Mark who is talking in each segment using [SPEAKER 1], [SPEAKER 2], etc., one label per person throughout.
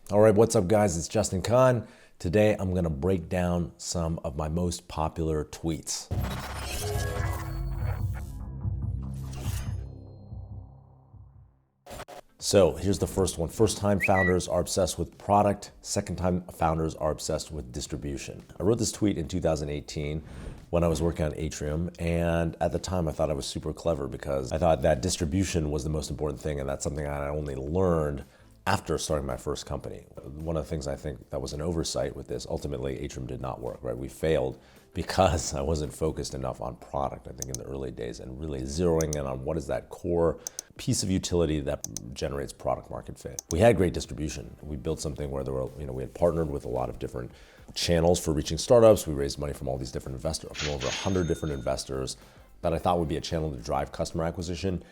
[SPEAKER 1] All right, what's up, guys? It's Justin Kahn. Today, I'm going to break down some of my most popular tweets. So here's the first one. First-time founders are obsessed with product. Second-time founders are obsessed with distribution. I wrote this tweet in 2018 when I was working on Atrium, and at the time I thought I was super clever because I thought that distribution was the most important thing, and that's something I only learned after starting my first company. One of the things I think that was an oversight with this, ultimately Atrium did not work, right? We failed because I wasn't focused enough on product, I think, in the early days, and really zeroing in on what is that core piece of utility that generates product market fit. We had great distribution. We built something where we had partnered with a lot of different channels for reaching startups. We raised money from all these different investors, from over 100 different investors that I thought would be a channel to drive customer acquisition.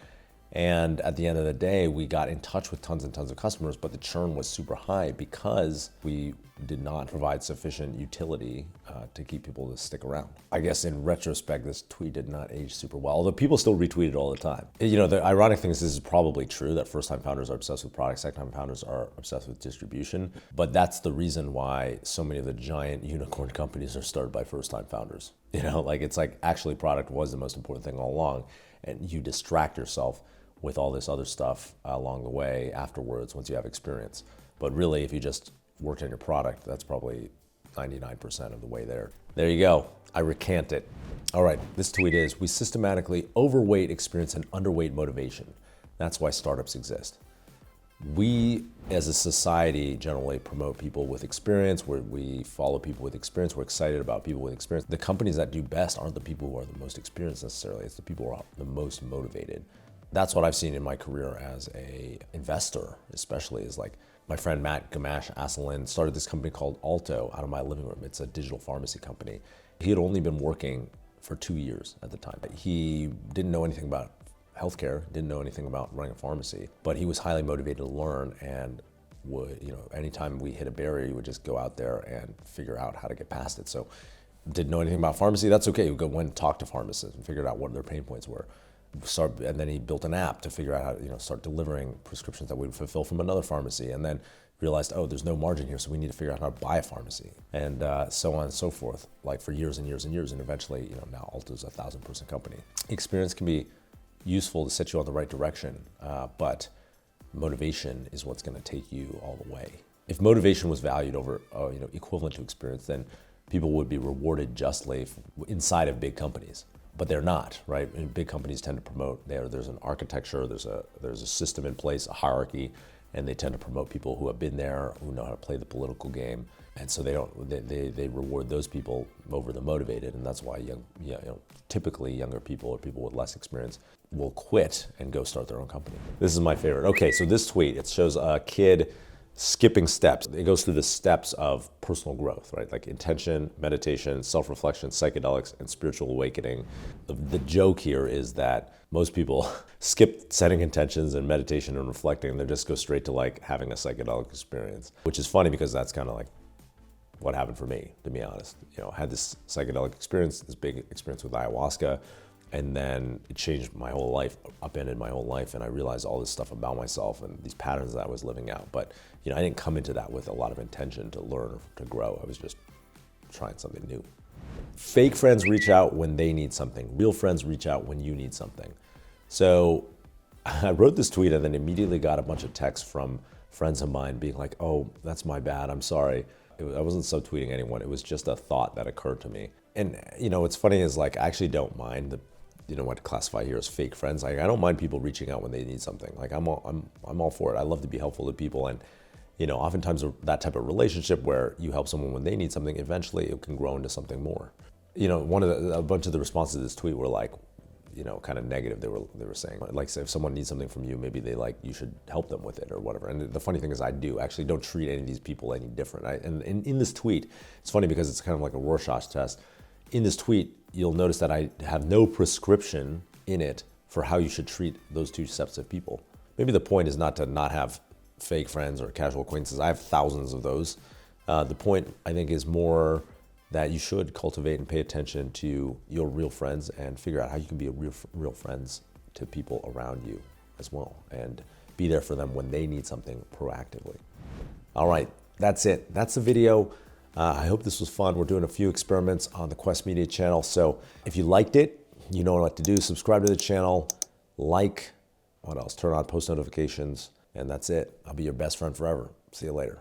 [SPEAKER 1] And at the end of the day, we got in touch with tons and tons of customers, but the churn was super high because we did not provide sufficient utility to keep people to stick around. I guess in retrospect, this tweet did not age super well, although people still retweet it all the time. You know, the ironic thing is this is probably true that first-time founders are obsessed with product, second-time founders are obsessed with distribution, but that's the reason why so many of the giant unicorn companies are started by first-time founders. You know, like it's like actually product was the most important thing all along, and you distract yourself with all this other stuff along the way afterwards once you have experience. But really, if you just worked on your product, that's probably 99% of the way there. There you go. I recant it. All right, this tweet is, we systematically overweight experience and underweight motivation. That's why startups exist. We, as a society, generally promote people with experience, where we follow people with experience. We're excited about people with experience. The companies that do best aren't the people who are the most experienced necessarily. It's the people who are the most motivated. That's what I've seen in my career as a investor, especially, is like my friend Matt Gamash Asselin started this company called Alto out of my living room. It's a digital pharmacy company. He had only been working for 2 years at the time. He didn't know anything about healthcare, didn't know anything about running a pharmacy, but he was highly motivated to learn and would, anytime we hit a barrier, he would just go out there and figure out how to get past it. So didn't know anything about pharmacy, that's okay. He would go and talk to pharmacists and figure out what their pain points were. And then he built an app to figure out how to start delivering prescriptions that we would fulfill from another pharmacy, and then realized, oh, there's no margin here, so we need to figure out how to buy a pharmacy, and so on and so forth, like for years and years and years, and eventually, now Alto's a 1,000-person company. Experience can be useful to set you on the right direction, but motivation is what's going to take you all the way. If motivation was valued over, equivalent to experience, then people would be rewarded justly inside of big companies. But they're not, right? And big companies tend to promote, there's an architecture, there's a system in place, a hierarchy, and they tend to promote people who have been there, who know how to play the political game. And so they reward those people over the motivated, and that's why typically younger people or people with less experience will quit and go start their own company. This is my favorite. Okay, so this tweet, it shows a kid skipping steps. It goes through the steps of personal growth, right? Like intention, meditation, self-reflection, psychedelics, and spiritual awakening. The joke here is that most people skip setting intentions and meditation and reflecting, and they just go straight to like having a psychedelic experience, which is funny because that's kind of like what happened for me, to be honest. I had this psychedelic experience, this big experience with ayahuasca, and then it changed my whole life, upended my whole life, and I realized all this stuff about myself and these patterns that I was living out. But I didn't come into that with a lot of intention to learn or to grow. I was just trying something new. Fake friends reach out when they need something. Real friends reach out when you need something. So I wrote this tweet and then immediately got a bunch of texts from friends of mine being like, oh, that's my bad, I'm sorry. I wasn't subtweeting anyone. It was just a thought that occurred to me. And what's funny is like, I actually don't mind what to classify here as fake friends. Like, I don't mind people reaching out when they need something. Like, I'm all for it. I love to be helpful to people, and oftentimes that type of relationship where you help someone when they need something, eventually it can grow into something more. A bunch of the responses to this tweet were like, kind of negative. They were saying, like, say if someone needs something from you, maybe you should help them with it or whatever. And the funny thing is, I do actually don't treat any of these people any different. And in this tweet, it's funny because it's kind of like a Rorschach test. In this tweet, you'll notice that I have no prescription in it for how you should treat those two sets of people. Maybe the point is not to not have fake friends or casual acquaintances. I have thousands of those. The point, I think, is more that you should cultivate and pay attention to your real friends and figure out how you can be real friends to people around you as well, and be there for them when they need something proactively. All right, that's it. That's the video. I hope this was fun. We're doing a few experiments on the Quest Media channel. So if you liked it, you know what to do. Subscribe to the channel, like, what else? Turn on post notifications, and that's it. I'll be your best friend forever. See you later.